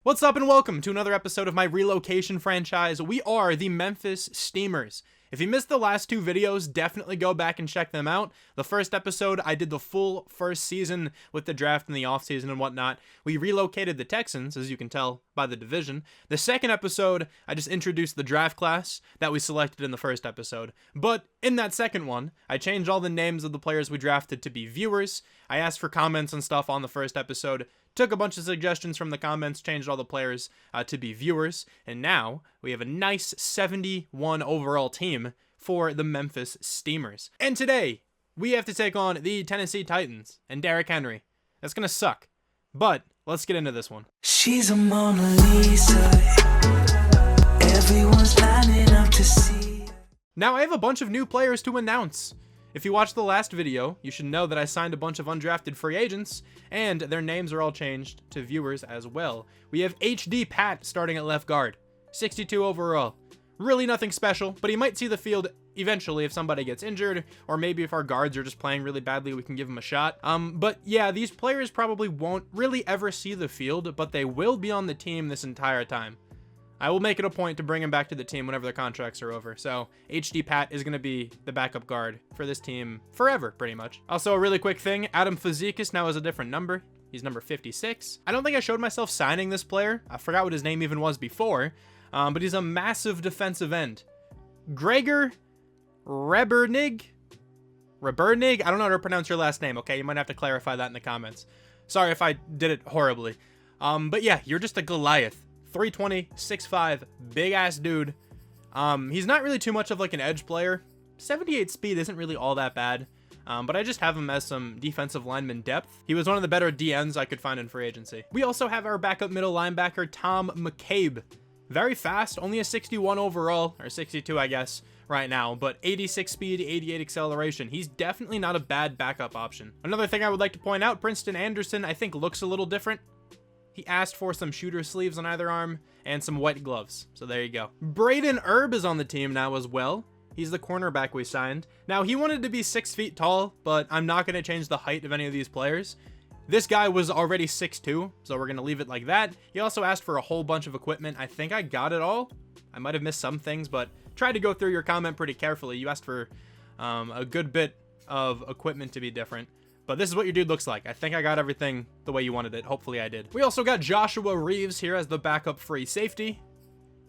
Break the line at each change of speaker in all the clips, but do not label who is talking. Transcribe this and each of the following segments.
What's up and welcome to another episode of my Relocation franchise. We are the Memphis Steamers. If you missed the last two videos, definitely go back and check them out. The first episode, I did the full first season with the draft and the offseason and whatnot. We relocated the Texans, as you can tell by the division. The second episode, I just introduced the draft class that we selected in the first episode. But in that second one, I changed all the names of the players we drafted to be viewers. I asked for comments and stuff on the first episode, took a bunch of suggestions from the comments, changed all the players to be viewers, and now we have a nice 71 overall team for the Memphis Steamers. And today, we have to take on the Tennessee Titans and Derrick Henry. That's gonna suck, but let's get into this one.
She's a Mona Lisa. Everyone's lining up to see.
Now, I have a bunch of new players to announce. If you watched the last video, you should know that I signed a bunch of undrafted free agents, and their names are all changed to viewers as well. We have HD Pat starting at left guard, 62 overall. Really nothing special, but he might see the field eventually if somebody gets injured, or maybe if our guards are just playing really badly, we can give him a shot. But yeah, these players probably won't really ever see the field, but they will be on the team this entire time. I will make it a point to bring him back to the team whenever their contracts are over. So HD Pat is going to be the backup guard for this team forever, pretty much. Also, a really quick thing, Adam Fazekas now has a different number. He's number 56. I don't think I showed myself signing this player. I forgot what his name even was before, but he's a massive defensive end. Gregor Rebernig? I don't know how to pronounce your last name, okay? You might have to clarify that in the comments. Sorry if I did it horribly. But yeah, you're just a Goliath. 320, 6'5", big ass dude. He's not really too much of like an edge player. 78 speed isn't really all that bad. But I just have him as some defensive lineman depth. He was one of the better DNs I could find in free agency. We also have our backup middle linebacker, Tom McCabe. Very fast, only a 61 overall, or 62 I guess, right now, but 86 speed, 88 acceleration. He's definitely not a bad backup option. Another thing I would like to point out, Princeton Anderson I think looks a little different. He asked for some shooter sleeves on either arm and some white gloves. So there you go. Braden Erb is on the team now as well. He's the cornerback we signed. Now, he wanted to be 6 feet tall, but I'm not going to change the height of any of these players. This guy was already 6'2", so we're going to leave it like that. He also asked for a whole bunch of equipment. I think I got it all. I might have missed some things, but try to go through your comment pretty carefully. You asked for a good bit of equipment to be different. But this is what your dude looks like. I think I got everything the way you wanted it. Hopefully I did. We also got Joshua Reeves here as the backup free safety.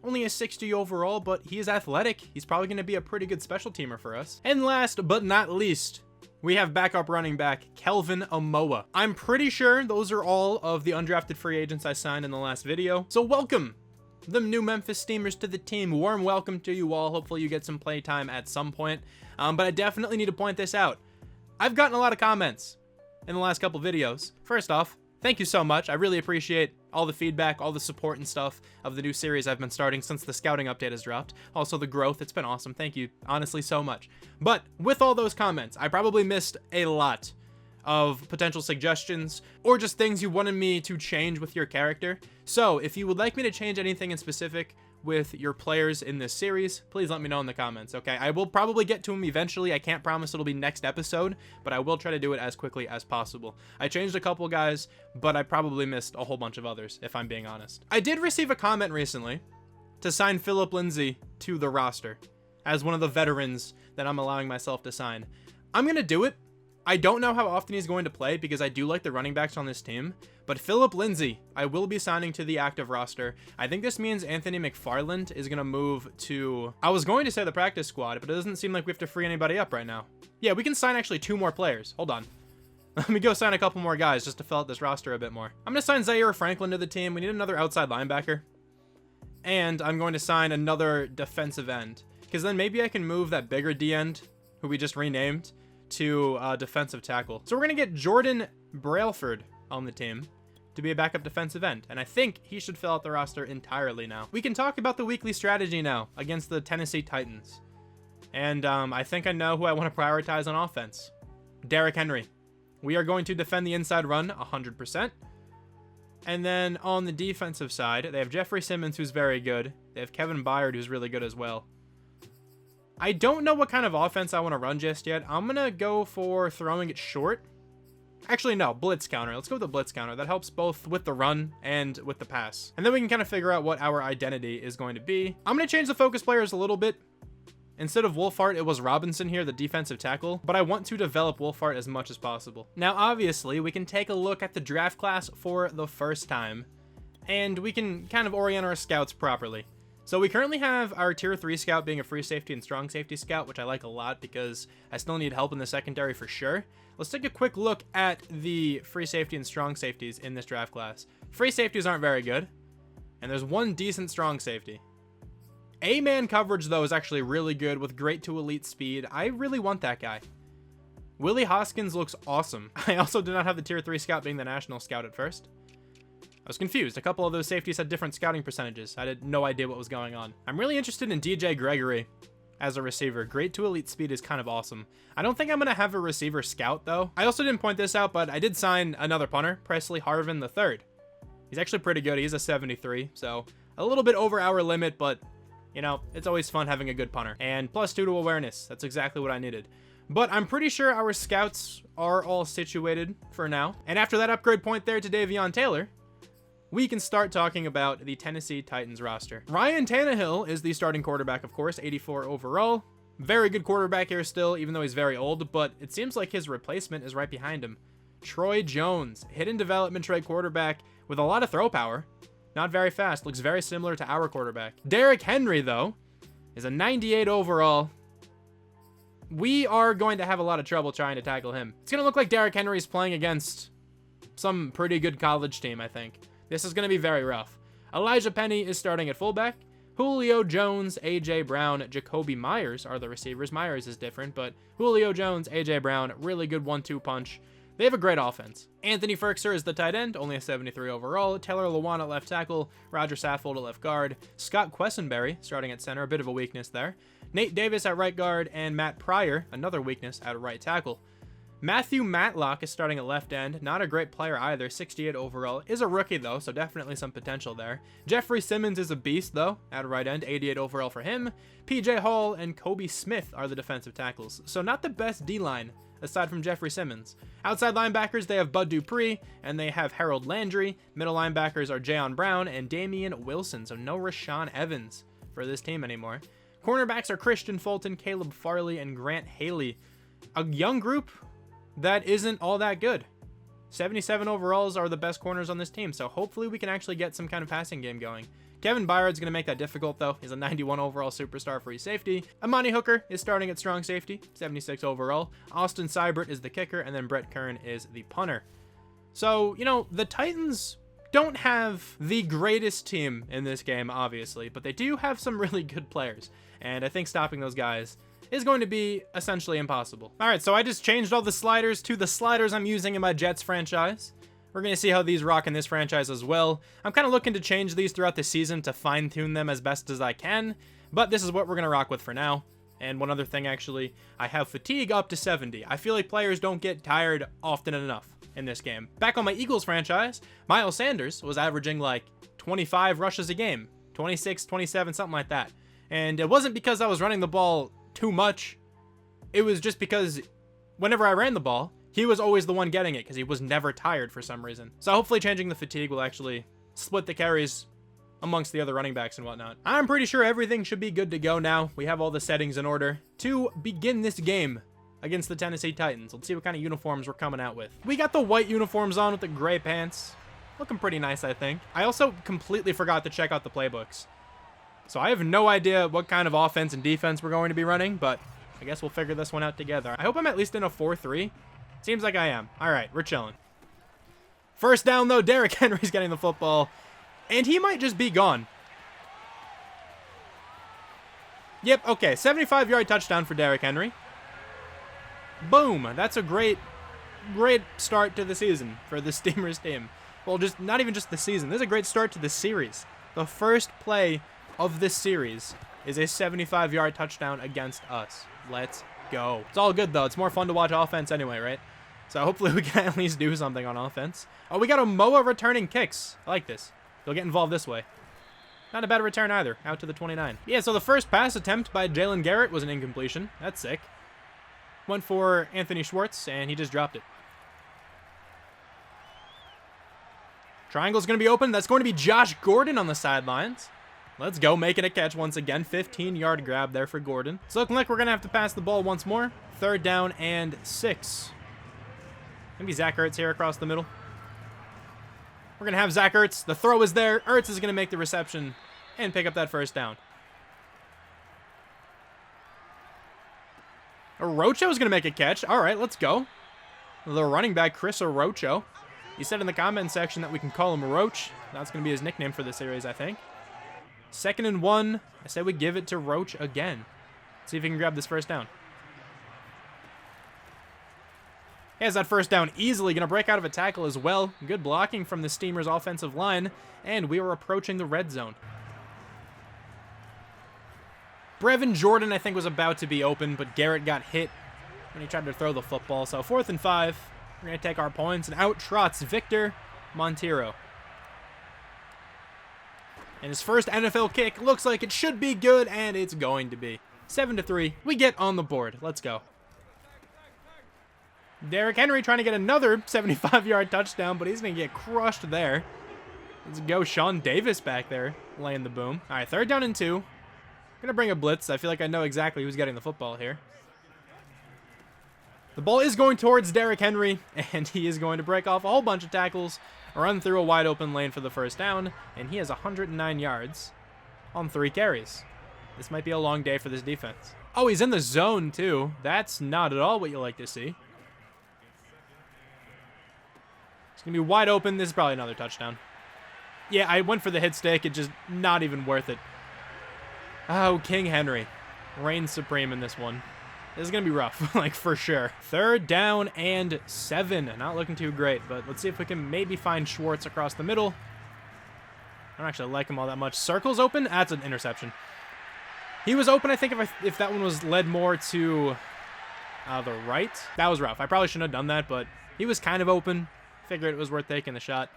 Only a 60 overall, but he is athletic. He's probably going to be a pretty good special teamer for us. And last but not least, we have backup running back Kelvin Amoa. I'm pretty sure those are all of the undrafted free agents I signed in the last video. So welcome the new Memphis Steamers to the team. Warm welcome to you all. Hopefully you get some play time at some point. But I definitely need to point this out. I've gotten a lot of comments in the last couple videos. First off, thank you so much. I really appreciate all the feedback, all the support and stuff of the new series I've been starting since the scouting update has dropped. Also the growth, it's been awesome. Thank you honestly so much. But with all those comments, I probably missed a lot of potential suggestions or just things you wanted me to change with your character. So if you would like me to change anything in specific with your players in this series, please let me know in the comments, okay? I will probably get to them eventually. I can't promise it'll be next episode, but I will try to do it as quickly as possible. I changed a couple guys, but I probably missed a whole bunch of others, if I'm being honest. I did receive a comment recently to sign Philip Lindsay to the roster as one of the veterans that I'm allowing myself to sign. I'm gonna do it. I don't know how often he's going to play because I do like the running backs on this team, but Philip Lindsay, I will be signing to the active roster. I think this means Anthony McFarland is going to move to, I was going to say the practice squad, but it doesn't seem like we have to free anybody up right now. Yeah, we can sign actually 2 more players. Hold on. Let me go sign a couple more guys just to fill out this roster a bit more. I'm going to sign Zaire Franklin to the team. We need another outside linebacker. And I'm going to sign another defensive end, because then maybe I can move that bigger D end, who we just renamed, to defensive tackle. So we're going to get Jordan Brailford on the team to be a backup defensive end, and I think he should fill out the roster entirely now. We can talk about the weekly strategy now against the Tennessee Titans. And I think I know who I want to prioritize on offense. Derrick Henry. We are going to defend the inside run 100%. And then on the defensive side, they have Jeffrey Simmons, who's very good. They have Kevin Byard, who's really good as well. I don't know what kind of offense I want to run just yet. I'm going to go for throwing it short. Actually, no, blitz counter. Let's go with the blitz counter. That helps both with the run and with the pass. And then we can kind of figure out what our identity is going to be. I'm going to change the focus players a little bit. Instead of Wolfhard, it was Robinson here, the defensive tackle, but I want to develop Wolfhard as much as possible. Now, obviously, we can take a look at the draft class for the first time, and we can kind of orient our scouts properly. So we currently have our tier 3 scout being a free safety and strong safety scout, which I like a lot because I still need help in the secondary for sure. Let's take a quick look at the free safety and strong safeties in this draft class. Free safeties aren't very good, and there's one decent strong safety. A-man coverage, though, is actually really good with great to elite speed. I really want that guy. Willie Hoskins looks awesome. I also did not have the tier 3 scout being the national scout at first. I was confused. A couple of those safeties had different scouting percentages. I had no idea what was going on. I'm really interested in DJ Gregory as a receiver. Great to elite speed is kind of awesome. I don't think I'm going to have a receiver scout, though. I also didn't point this out, but I did sign another punter, Presley Harvin III. He's actually pretty good. He's a 73, so a little bit over our limit, but you know, it's always fun having a good punter. And +2 to awareness. That's exactly what I needed. But I'm pretty sure our scouts are all situated for now. And after that upgrade point there to Davion Taylor, we can start talking about the Tennessee Titans roster. Ryan Tannehill is the starting quarterback, of course, 84 overall. Very good quarterback here still, even though he's very old, but it seems like his replacement is right behind him. Troy Jones, hidden development trait quarterback with a lot of throw power. Not very fast. Looks very similar to our quarterback. Derrick Henry, though, is a 98 overall. We are going to have a lot of trouble trying to tackle him. It's going to look like Derrick Henry is playing against some pretty good college team, I think. This is going to be very rough. Elijah Penny is starting at fullback. Julio Jones, A.J. Brown, Jacoby Myers are the receivers. Myers is different, but Julio Jones, A.J. Brown, really good 1-2 punch. They have a great offense. Anthony Firkser is the tight end, only a 73 overall. Taylor Lewan at left tackle. Roger Saffold at left guard. Scott Quessenberry starting at center, a bit of a weakness there. Nate Davis at right guard, and Matt Pryor, another weakness, at right tackle. Matthew Matlock is starting at left end. Not a great player either, 68 overall. Is a rookie, though, so definitely some potential there. Jeffrey Simmons is a beast, though, at right end, 88 overall for him. PJ Hall and Kobe Smith are the defensive tackles, so not the best D-line aside from Jeffrey Simmons. Outside linebackers, they have Bud Dupree, and they have Harold Landry. Middle linebackers are Jayon Brown and Damian Wilson, so no Rashaan Evans for this team anymore. Cornerbacks are Christian Fulton, Caleb Farley, and Grant Haley. A young group that isn't all that good. 77 overalls are the best corners on this team, so hopefully we can actually get some kind of passing game going. Kevin Byard's going to make that difficult, though. He's a 91 overall superstar free safety. Amani Hooker is starting at strong safety, 76 overall. Austin Seibert is the kicker, and then Brett Kern is the punter. So, you know, the Titans don't have the greatest team in this game, obviously, but they do have some really good players, and I think stopping those guys is going to be essentially impossible. All right, so I just changed all the sliders to the sliders I'm using in my Jets franchise. We're going to see how these rock in this franchise as well. I'm kind of looking to change these throughout the season to fine-tune them as best as I can, but this is what we're going to rock with for now. And one other thing, actually, I have fatigue up to 70. I feel like players don't get tired often enough in this game. Back on my Eagles franchise, Miles Sanders was averaging like 25 rushes a game, 26, 27, something like that. And it wasn't because I was running the ball too much. It was just because whenever I ran the ball, he was always the one getting it because he was never tired for some reason. So hopefully changing the fatigue will actually split the carries amongst the other running backs and whatnot. I'm pretty sure everything should be good to go now. We have all the settings in order to begin this game against the Tennessee Titans. Let's see what kind of uniforms we're coming out with. We got the white uniforms on with the gray pants. Looking pretty nice, I think. I also completely forgot to check out the playbooks. So I have no idea what kind of offense and defense we're going to be running, but I guess we'll figure this one out together. I hope I'm at least in a 4-3. Seems like I am. All right, we're chilling. First down, though, Derrick Henry's getting the football, and he might just be gone. Yep, okay, 75-yard touchdown for Derrick Henry. Boom, that's a great start to the season for the Steamers team. Well, just not even just the season. This is a great start to the series. The first play of this series is a 75-yard touchdown against us. Let's go. It's all good, though. It's more fun to watch offense anyway, right? So hopefully we can at least do something on offense. Oh, we got a Moa returning kicks. I like this. He'll get involved this way. Not a bad return either. Out to the 29. Yeah, so the first pass attempt by Jalen Garrett was an incompletion. That's sick. Went for Anthony Schwartz, and he just dropped it. Triangle's going to be open. That's going to be Josh Gordon on the sidelines. Let's go, making a catch once again. 15-yard grab there for Gordon. It's looking like we're going to have to pass the ball once more. 3rd down and 6. Maybe Zach Ertz here across the middle. We're going to have Zach Ertz. The throw is there. Ertz is going to make the reception and pick up that 1st down. Orocho is going to make a catch. All right, let's go. The running back, Chris Orocho. He said in the comment section that we can call him Roach. That's going to be his nickname for the series, I think. 2nd and 1. I say we give it to Roach again. See if he can grab this 1st down. He has that 1st down easily. Going to break out of a tackle as well. Good blocking from the Steamers' offensive line. And we are approaching the red zone. Brevin Jordan, I think, was about to be open, but Garrett got hit when he tried to throw the football. So 4th and 5. We're going to take our points, and out trots Victor Montero. And his first NFL kick looks like it should be good, and it's going to be. 7-3. We get on the board. Let's go. Derrick Henry trying to get another 75-yard touchdown, but he's going to get crushed there. Let's go. Sean Davis back there laying the boom. All right, 3rd down and 2. Going to bring a blitz. I feel like I know exactly who's getting the football here. The ball is going towards Derrick Henry, and he is going to break off a whole bunch of tackles, run through a wide open lane for the 1st down, and he has 109 yards on 3 carries. This might be a long day for this defense. Oh, he's in the zone too. That's not at all what you like to see. It's going to be wide open. This is probably another touchdown. Yeah, I went for the hit stick. It's just not even worth it. Oh, King Henry reigns supreme in this one. This is going to be rough, like for sure. 3rd down and 7. Not looking too great, but let's see if we can maybe find Schwartz across the middle. I don't actually like him all that much. Circle's open. That's an interception. He was open, I think, if that one was led more to the right. That was rough. I probably shouldn't have done that, but he was kind of open. Figured it was worth taking the shot.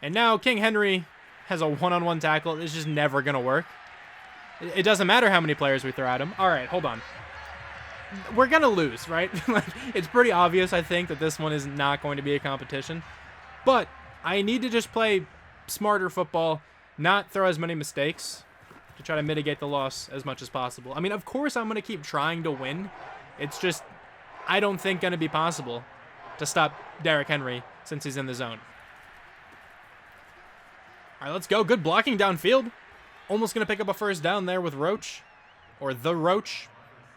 And now King Henry has a one-on-one tackle. It's just never going to work. It doesn't matter how many players we throw at him. All right, hold on. We're going to lose, right? Like, it's pretty obvious, I think, that this one is not going to be a competition. But I need to just play smarter football, not throw as many mistakes to try to mitigate the loss as much as possible. I mean, of course I'm going to keep trying to win. It's just, I don't think going to be possible to stop Derrick Henry since he's in the zone. All right, let's go. Good blocking downfield. Almost going to pick up a 1st down there with Roach. Or the Roach.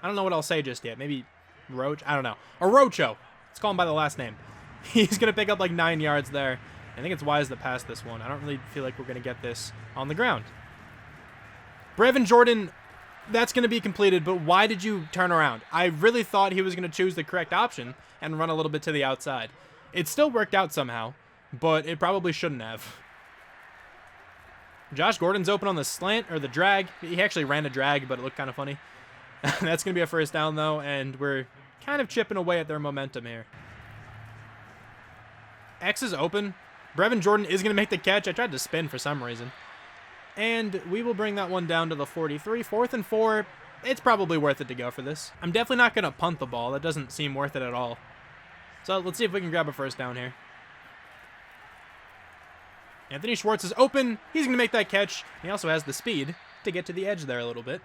I don't know what I'll say just yet. Maybe Roach? I don't know. Orocho. Let's call him by the last name. He's going to pick up like 9 yards there. I think it's wise to pass this one. I don't really feel like we're going to get this on the ground. Brevin Jordan, that's going to be completed, but why did you turn around? I really thought he was going to choose the correct option and run a little bit to the outside. It still worked out somehow, but it probably shouldn't have. Josh Gordon's open on the slant, or the drag. He actually ran a drag, but it looked kind of funny. That's going to be a 1st down, though, and we're kind of chipping away at their momentum here. X is open. Brevin Jordan is going to make the catch. I tried to spin for some reason. And we will bring that one down to the 43. 4th and 4. It's probably worth it to go for this. I'm definitely not going to punt the ball. That doesn't seem worth it at all. So let's see if we can grab a 1st down here. Anthony Schwartz is open. He's going to make that catch. He also has the speed to get to the edge there a little bit.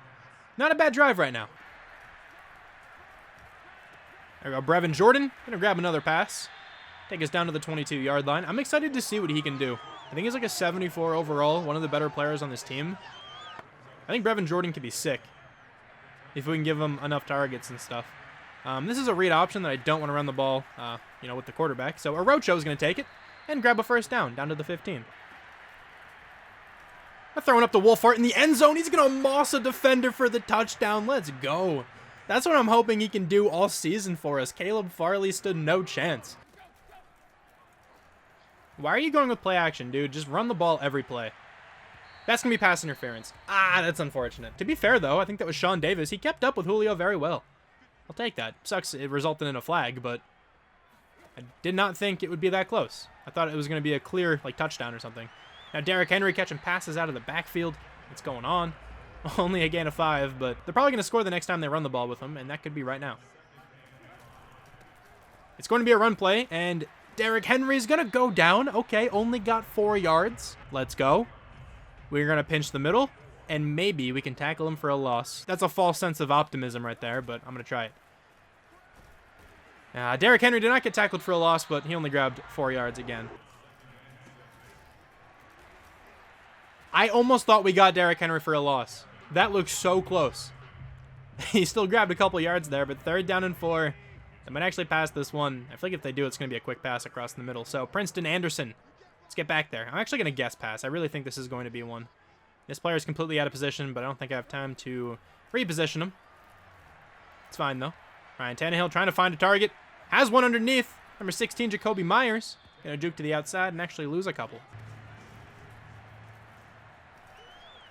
Not a bad drive right now. There we go. Brevin Jordan going to grab another pass. Take us down to the 22-yard line. I'm excited to see what he can do. I think he's like a 74 overall, one of the better players on this team. I think Brevin Jordan could be sick if we can give him enough targets and stuff. This is a read option that I don't want to run the ball, with the quarterback. So Orocho is going to take it and grab a 1st down to the 15. Throwing up to Wolfhart in the end zone. He's going to moss a defender for the touchdown. Let's go. That's what I'm hoping he can do all season for us. Caleb Farley stood no chance. Why are you going with play action, dude? Just run the ball every play. That's going to be pass interference. That's unfortunate. To be fair, though, I think that was Sean Davis. He kept up with Julio very well. I'll take that. Sucks it resulted in a flag, but I did not think it would be that close. I thought it was going to be a clear touchdown or something. Now Derrick Henry catching passes out of the backfield. What's going on? Only a gain of 5, but they're probably going to score the next time they run the ball with him, and that could be right now. It's going to be a run play, and Derrick Henry's going to go down. Okay, only got 4 yards. Let's go. We're going to pinch the middle, and maybe we can tackle him for a loss. That's a false sense of optimism right there, but I'm going to try it. Derrick Henry did not get tackled for a loss, but he only grabbed 4 yards again. I almost thought we got Derrick Henry for a loss. That looks so close. He still grabbed a couple yards there, but 3rd down and 4. They might actually pass this one. I feel like if they do, it's going to be a quick pass across the middle. So, Princeton Anderson. Let's get back there. I'm actually going to guess pass. I really think this is going to be one. This player is completely out of position, but I don't think I have time to reposition him. It's fine, though. Ryan Tannehill trying to find a target. Has one underneath. Number 16, Jacoby Myers. Going to juke to the outside and actually lose a couple.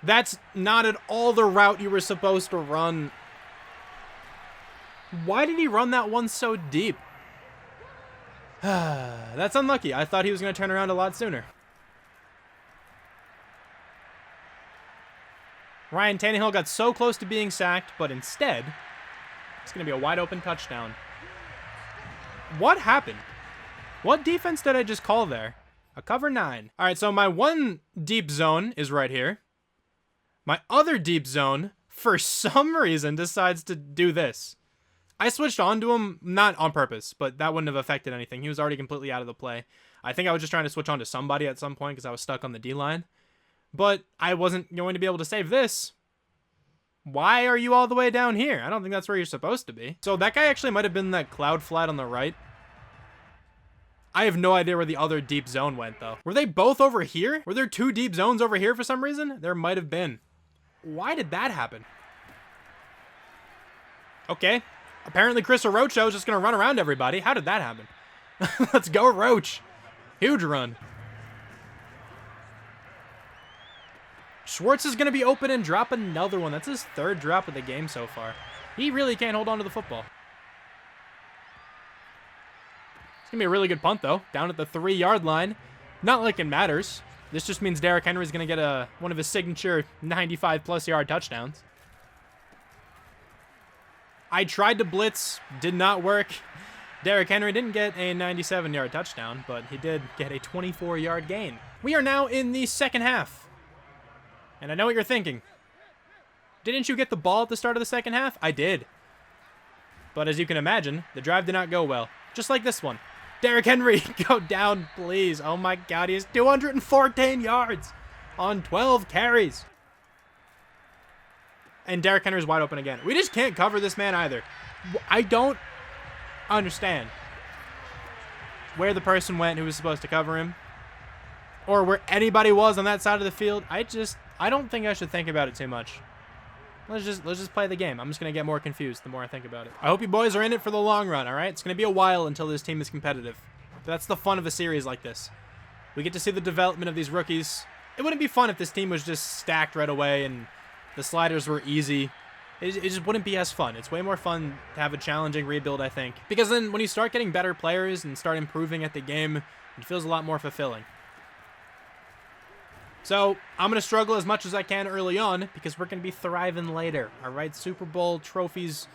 That's not at all the route you were supposed to run. Why did he run that one so deep? That's unlucky. I thought he was going to turn around a lot sooner. Ryan Tannehill got so close to being sacked, but instead, it's going to be a wide open touchdown. What happened? What defense did I just call there? A cover 9. All right, so my one deep zone is right here. My other deep zone, for some reason, decides to do this. I switched on to him, not on purpose, but that wouldn't have affected anything. He was already completely out of the play. I think I was just trying to switch on to somebody at some point because I was stuck on the D-line. But I wasn't going to be able to save this. Why are you all the way down here? I don't think that's where you're supposed to be. So that guy actually might have been that cloud flat on the right. I have no idea where the other deep zone went, though. Were they both over here? Were there 2 deep zones over here for some reason? There might have been. Why did that happen? Okay. Apparently Chris Orocho is just going to run around everybody. How did that happen? Let's go, Roach. Huge run. Schwartz is going to be open and drop another one. That's his 3rd drop of the game so far. He really can't hold on to the football. It's going to be a really good punt, though. Down at the 3-yard line. Not like it matters. This just means Derrick Henry is going to get one of his signature 95-plus yard touchdowns. I tried to blitz. Did not work. Derrick Henry didn't get a 97-yard touchdown, but he did get a 24-yard gain. We are now in the second half. And I know what you're thinking. Didn't you get the ball at the start of the second half? I did. But as you can imagine, the drive did not go well. Just like this one. Derrick Henry, go down, please. Oh my God, he has 214 yards on 12 carries. And Derrick Henry's wide open again. We just can't cover this man either. I don't understand where the person went who was supposed to cover him. Or where anybody was on that side of the field. I don't think I should think about it too much. Let's just play the game. I'm just going to get more confused the more I think about it. I hope you boys are in it for the long run, all right? It's going to be a while until this team is competitive. But that's the fun of a series like this. We get to see the development of these rookies. It wouldn't be fun if this team was just stacked right away and the sliders were easy. It just wouldn't be as fun. It's way more fun to have a challenging rebuild, I think. Because then when you start getting better players and start improving at the game, it feels a lot more fulfilling. So, I'm going to struggle as much as I can early on because we're going to be thriving later. All right, Super Bowl trophies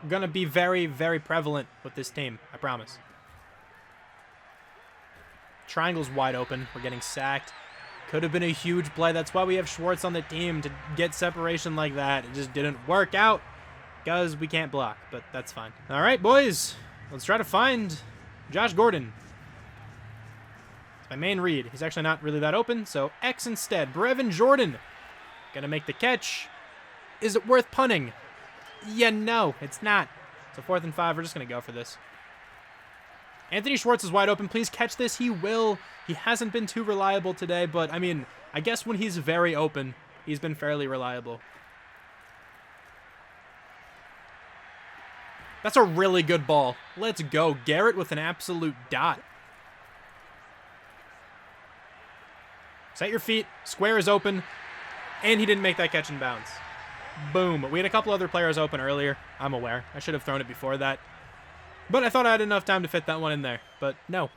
are going to be very, very prevalent with this team. I promise. Triangle's wide open. We're getting sacked. Could have been a huge play. That's why we have Schwartz on the team to get separation like that. It just didn't work out because we can't block, but that's fine. All right, boys. Let's try to find Josh Gordon. My main read. He's actually not really that open, so X instead. Brevin Jordan. Gonna make the catch. Is it worth punting? Yeah, no, it's not. So 4th and 5. We're just gonna go for this. Anthony Schwartz is wide open. Please catch this. He will. He hasn't been too reliable today, but I mean, I guess when he's very open, he's been fairly reliable. That's a really good ball. Let's go. Garrett with an absolute dot. Set your feet. Square is open. And he didn't make that catch in bounds. Boom. We had a couple other players open earlier. I'm aware. I should have thrown it before that. But I thought I had enough time to fit that one in there. But no.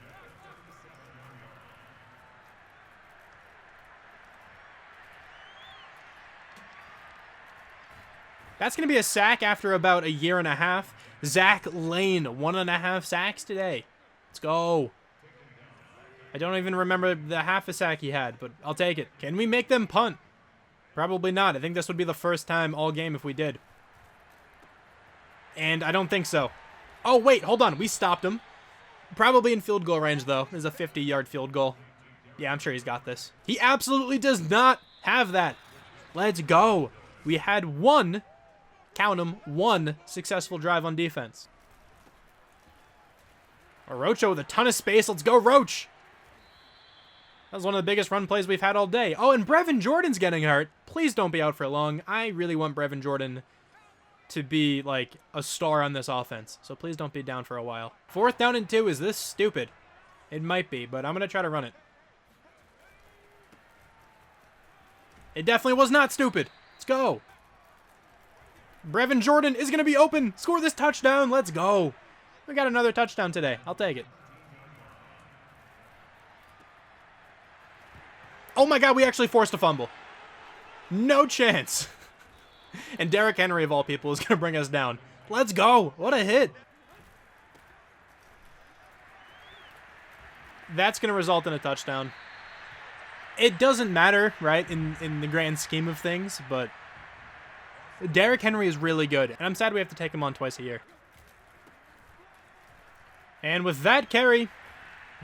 That's going to be a sack after about a year and a half. Zach Lane, 1.5 sacks today. Let's go. I don't even remember the half a sack he had, but I'll take it. Can we make them punt? Probably not. I think this would be the first time all game if we did. And I don't think so. Oh, wait, hold on. We stopped him. Probably in field goal range, though. There's a 50-yard field goal. Yeah, I'm sure he's got this. He absolutely does not have that. Let's go. We had one, count them, one successful drive on defense. Orocho with a ton of space. Let's go, Roach. That was one of the biggest run plays we've had all day. Oh, and Brevin Jordan's getting hurt. Please don't be out for long. I really want Brevin Jordan to be, like, a star on this offense. So please don't be down for a while. 4th down and 2. Is this stupid? It might be, but I'm going to try to run it. It definitely was not stupid. Let's go. Brevin Jordan is going to be open. Score this touchdown. Let's go. We got another touchdown today. I'll take it. Oh my God, we actually forced a fumble. No chance. And Derrick Henry, of all people, is going to bring us down. Let's go. What a hit. That's going to result in a touchdown. It doesn't matter, right, in the grand scheme of things, but Derrick Henry is really good, and I'm sad we have to take him on twice a year. And with that carry,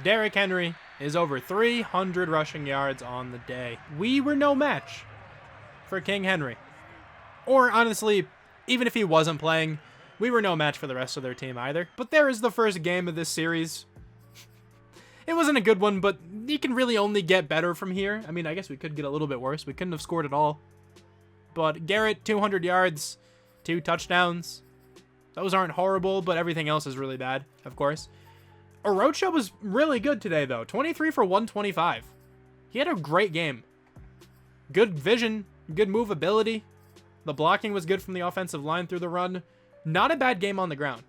Derrick Henry is over 300 rushing yards on the day. We were no match for King Henry. Or, honestly, even if he wasn't playing, we were no match for the rest of their team either. But there is the first game of this series. It wasn't a good one, but you can really only get better from here. I mean, I guess we could get a little bit worse. We couldn't have scored at all. But Garrett, 200 yards, 2 touchdowns. Those aren't horrible, but everything else is really bad, of course. Orocho was really good today, though. 23 for 125. He had a great game. Good vision, good movability. The blocking was good from the offensive line through the run. Not a bad game on the ground.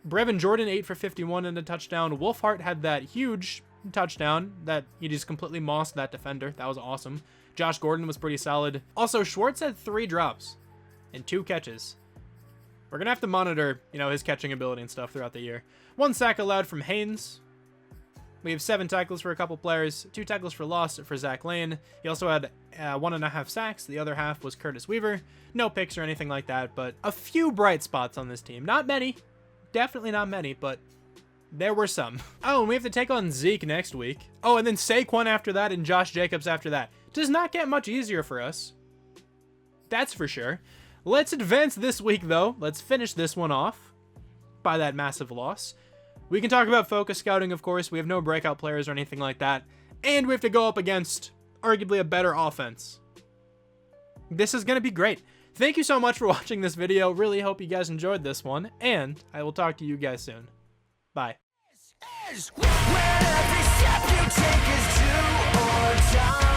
Brevin Jordan, 8 for 51 and a touchdown. Wolfhart had that huge touchdown that he just completely mossed that defender. That was awesome. Josh Gordon was pretty solid. Also, Schwartz had 3 drops and 2 catches. We're going to have to monitor, his catching ability and stuff throughout the year. 1 sack allowed from Haynes. We have 7 tackles for a couple players, 2 tackles for loss for Zach Lane. He also had 1.5 sacks. The other half was Curtis Weaver. No picks or anything like that, but a few bright spots on this team. Not many. Definitely not many, but there were some. Oh, and we have to take on Zeke next week. Oh, and then Saquon after that and Josh Jacobs after that. Does not get much easier for us. That's for sure. Let's advance this week, though. Let's finish this one off by that massive loss. We can talk about focus scouting, of course. We have no breakout players or anything like that. And we have to go up against arguably a better offense. This is going to be great. Thank you so much for watching this video. Really hope you guys enjoyed this one. And I will talk to you guys soon. Bye.
Where every step you take is to or time.